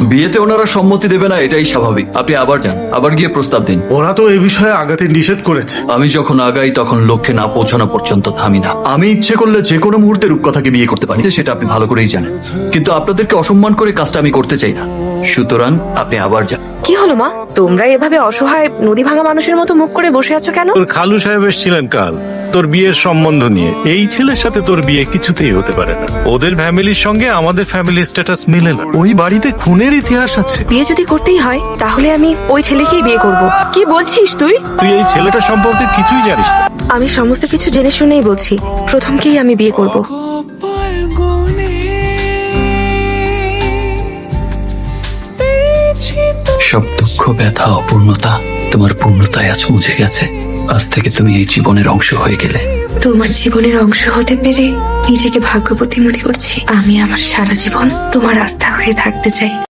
বিয়েতে ওনারা সম্মতি দেবে না, এটাই স্বাভাবিক। আপনি আবার যান, আবার গিয়ে প্রস্তাব দিন। ওরা তো এই বিষয়ে আগাতে নিষেধ করেছে। আমি যখন আগাই তখন লক্ষ্যে না পৌঁছানো পর্যন্ত থামি না। আমি ইচ্ছে করলে যে কোনো মুহূর্তে রূপকথাকে বিয়ে করতে পারি, সেটা আপনি ভালো করেই জানেন। কিন্তু আপনাদেরকে অসম্মান করে কাজটা আমি করতে চাই না। সুতরাং আপনি আবার যান। কি হলো মা, তোমরা এভাবে অসহায় নদী ভাঙা মানুষের মতো মুখ করে বসে আছো কেন? তোর খালু সাহেব এসেছিলেন কাল তোর বিয়ের সম্বন্ধ নিয়ে। এই ছেলের সাথে তোর বিয়ে কিছুতেই হতে পারে না। ওদের ফ্যামিলির সঙ্গে আমাদের ফ্যামিলির স্ট্যাটাস মিলে না। ওই বাড়িতে খুনের ইতিহাস আছে। বিয়ে যদি করতেই হয় তাহলে আমি ওই ছেলেকেই বিয়ে করব। কি বলছিস তুই? তুই এই ছেলেটা সম্পর্কে কিছুই জানিস না। আমি সমস্ত কিছু জেনে শুনেই বলছি, প্রথমকেই আমি বিয়ে করব। সব দুঃখ, ব্যথা, অপূর্ণতা তোমার পূর্ণতায় আজ মুছে গেছে। আজ থেকে তুমি এই জীবনের অংশ হয়ে গেলে। তোমার জীবনের অংশ হতে পেরে নিজেকে ভাগ্যবতী মনে করছি। আমি আমার সারা জীবন তোমার আস্থা হয়ে থাকতে চাই।